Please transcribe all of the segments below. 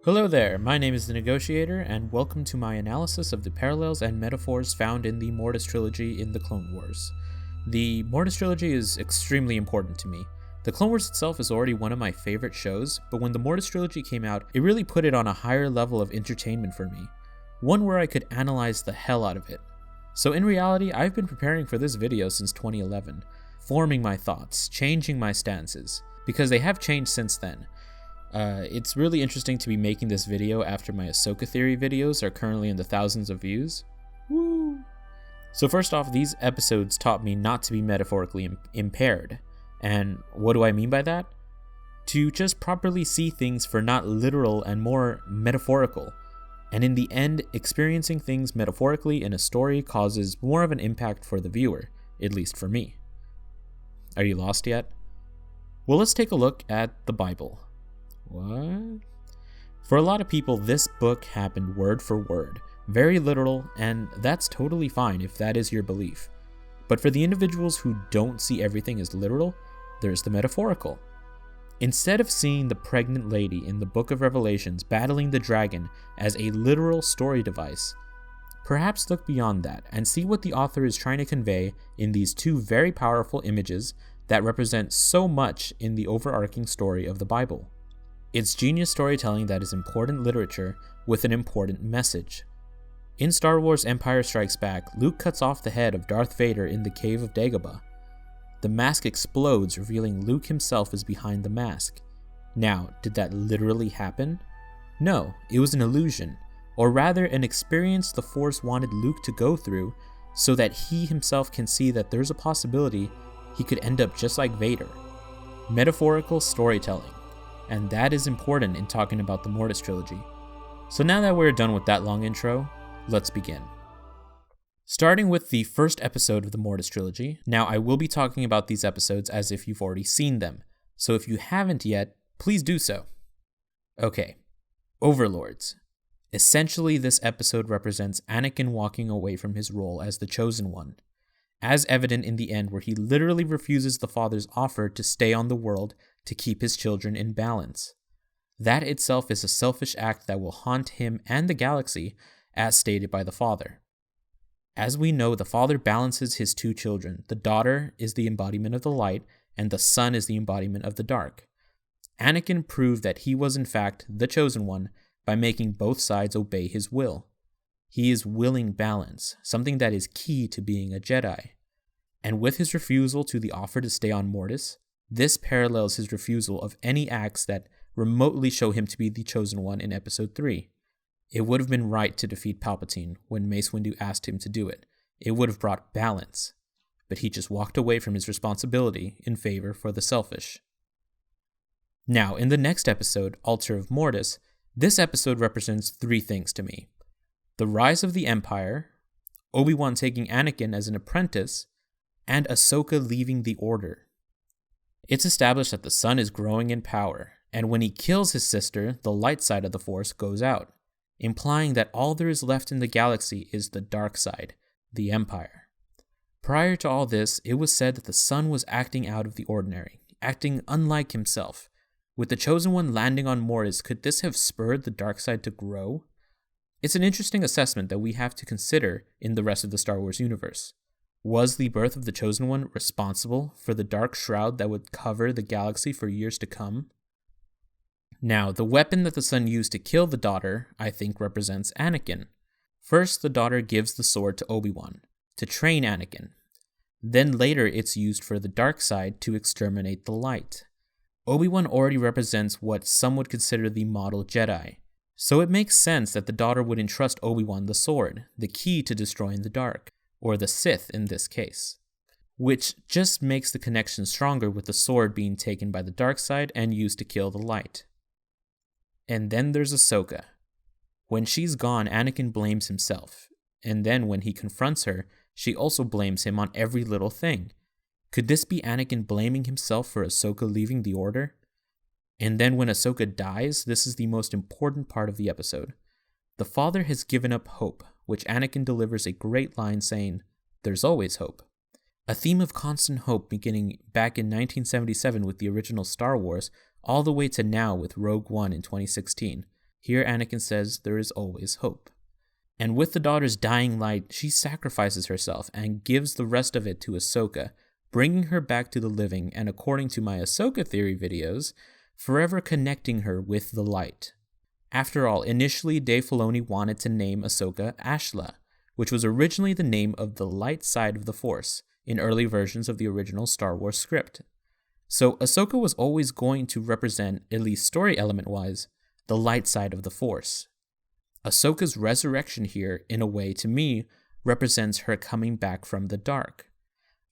Hello there, my name is The Negotiator, and welcome to my analysis of the parallels and metaphors found in the Mortis Trilogy in the Clone Wars. The Mortis Trilogy is extremely important to me. The Clone Wars itself is already one of my favorite shows, but when the Mortis Trilogy came out, it really put it on a higher level of entertainment for me. One where I could analyze the hell out of it. So in reality, I've been preparing for this video since 2011, forming my thoughts, changing my stances, because they have changed since then. It's really interesting to be making this video after my Ahsoka theory videos are currently in the thousands of views. Woo! So first off, these episodes taught me not to be metaphorically impaired. And what do I mean by that? To just properly see things for not literal and more metaphorical. And in the end, experiencing things metaphorically in a story causes more of an impact for the viewer, at least for me. Are you lost yet? Well, let's take a look at the Bible. What? For a lot of people, this book happened word for word, very literal, and that's totally fine if that is your belief. But for the individuals who don't see everything as literal, there's the metaphorical. Instead of seeing the pregnant lady in the Book of Revelations battling the dragon as a literal story device, perhaps look beyond that and see what the author is trying to convey in these two very powerful images that represent so much in the overarching story of the Bible. It's genius storytelling that is important literature with an important message. In Star Wars Empire Strikes Back, Luke cuts off the head of Darth Vader in the cave of Dagobah. The mask explodes, revealing Luke himself is behind the mask. Now, did that literally happen? No, it was an illusion, or rather an experience the Force wanted Luke to go through so that he himself can see that there's a possibility he could end up just like Vader. Metaphorical storytelling. And that is important in talking about the Mortis Trilogy. So now that we're done with that long intro, let's begin. Starting with the first episode of the Mortis Trilogy, now I will be talking about these episodes as if you've already seen them, so if you haven't yet, please do so. Okay, Overlords. Essentially, this episode represents Anakin walking away from his role as the Chosen One, as evident in the end where he literally refuses the Father's offer to stay on the world to keep his children in balance. That itself is a selfish act that will haunt him and the galaxy, as stated by the Father. As we know, the Father balances his two children. The daughter is the embodiment of the light, and the son is the embodiment of the dark. Anakin proved that he was in fact the Chosen One by making both sides obey his will. He is willing balance, something that is key to being a Jedi. And with his refusal to the offer to stay on Mortis, this parallels his refusal of any acts that remotely show him to be the Chosen One in Episode 3. It would have been right to defeat Palpatine when Mace Windu asked him to do it. It would have brought balance. But he just walked away from his responsibility in favor for the selfish. Now, in the next episode, Altar of Mortis, this episode represents three things to me. The rise of the Empire, Obi-Wan taking Anakin as an apprentice, and Ahsoka leaving the Order. It's established that the son is growing in power, and when he kills his sister, the light side of the Force goes out, implying that all there is left in the galaxy is the dark side, the Empire. Prior to all this, it was said that the son was acting out of the ordinary, acting unlike himself. With the Chosen One landing on Mortis, could this have spurred the dark side to grow? It's an interesting assessment that we have to consider in the rest of the Star Wars universe. Was the birth of the Chosen One responsible for the dark shroud that would cover the galaxy for years to come? Now, the weapon that the son used to kill the daughter, I think, represents Anakin. First, the daughter gives the sword to Obi-Wan, to train Anakin. Then later, it's used for the dark side to exterminate the light. Obi-Wan already represents what some would consider the model Jedi. So it makes sense that the daughter would entrust Obi-Wan the sword, the key to destroying the dark. Or the Sith in this case, which just makes the connection stronger with the sword being taken by the dark side and used to kill the light. And then there's Ahsoka. When she's gone, Anakin blames himself, and then when he confronts her, she also blames him on every little thing. Could this be Anakin blaming himself for Ahsoka leaving the Order? And then when Ahsoka dies, this is the most important part of the episode. The Father has given up hope, which Anakin delivers a great line saying, "There's always hope." A theme of constant hope beginning back in 1977 with the original Star Wars, all the way to now with Rogue One in 2016. Here Anakin says there is always hope. And with the daughter's dying light, she sacrifices herself and gives the rest of it to Ahsoka, bringing her back to the living and, according to my Ahsoka theory videos, forever connecting her with the light. After all, initially Dave Filoni wanted to name Ahsoka Ashla, which was originally the name of the light side of the Force in early versions of the original Star Wars script. So Ahsoka was always going to represent, at least story element-wise, the light side of the Force. Ahsoka's resurrection here, in a way, to me, represents her coming back from the dark.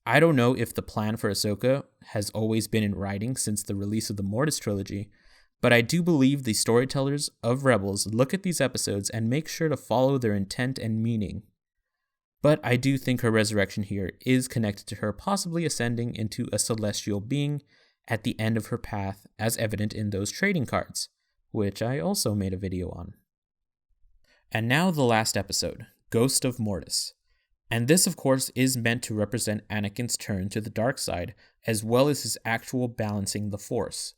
I don't know if the plan for Ahsoka has always been in writing since the release of the Mortis Trilogy, but I do believe the storytellers of Rebels look at these episodes and make sure to follow their intent and meaning. But I do think her resurrection here is connected to her possibly ascending into a celestial being at the end of her path, as evident in those trading cards, which I also made a video on. And now the last episode, Ghost of Mortis. And this, of course, is meant to represent Anakin's turn to the dark side, as well as his actual balancing the Force.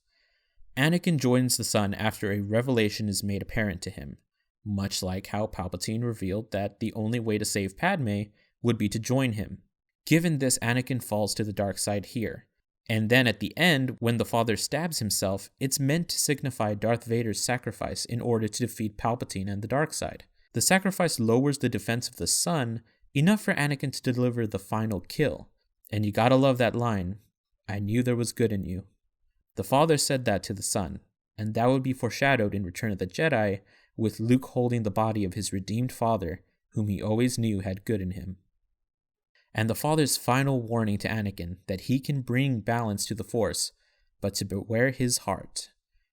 Anakin joins the Son after a revelation is made apparent to him, much like how Palpatine revealed that the only way to save Padme would be to join him. Given this, Anakin falls to the dark side here. And then at the end, when the father stabs himself, it's meant to signify Darth Vader's sacrifice in order to defeat Palpatine and the dark side. The sacrifice lowers the defense of the Son, enough for Anakin to deliver the final kill. And you gotta love that line, "I knew there was good in you." The father said that to the Son, and that would be foreshadowed in Return of the Jedi, with Luke holding the body of his redeemed father, whom he always knew had good in him. And the father's final warning to Anakin that he can bring balance to the Force, but to beware his heart,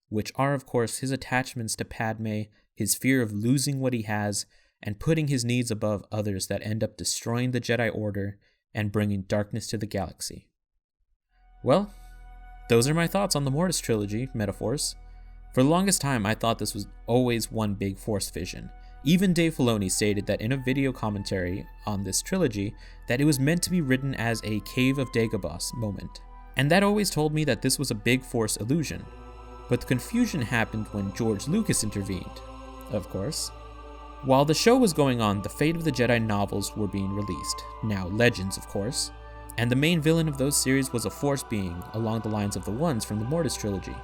which are of course his attachments to Padme, his fear of losing what he has, and putting his needs above others that end up destroying the Jedi Order and bringing darkness to the galaxy. Well, those are my thoughts on the Mortis Trilogy metaphors. For the longest time, I thought this was always one big Force vision. Even Dave Filoni stated that in a video commentary on this trilogy that it was meant to be written as a Cave of Dagobah moment. And that always told me that this was a big Force illusion. But the confusion happened when George Lucas intervened, of course. While the show was going on, the Fate of the Jedi novels were being released, now Legends of course, and the main villain of those series was a Force being along the lines of the ones from the Mortis Trilogy.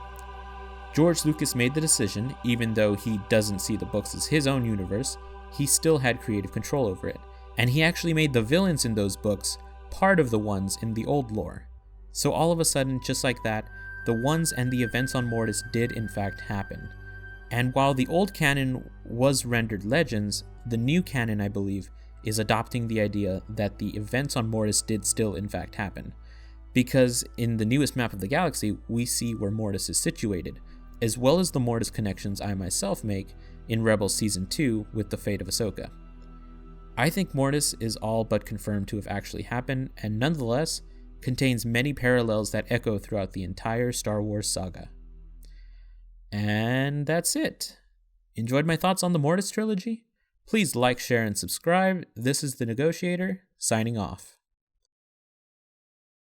George Lucas made the decision, even though he doesn't see the books as his own universe, he still had creative control over it, and he actually made the villains in those books part of the ones in the old lore. So all of a sudden, just like that, the ones and the events on Mortis did in fact happen. And while the old canon was rendered Legends, the new canon, I believe, is adopting the idea that the events on Mortis did still in fact happen. Because in the newest map of the galaxy, we see where Mortis is situated, as well as the Mortis connections I myself make in Rebels Season 2 with the fate of Ahsoka. I think Mortis is all but confirmed to have actually happened, and nonetheless contains many parallels that echo throughout the entire Star Wars saga. And that's it. Enjoyed my thoughts on the Mortis Trilogy? Please like, share, and subscribe. This is The Negotiator, signing off.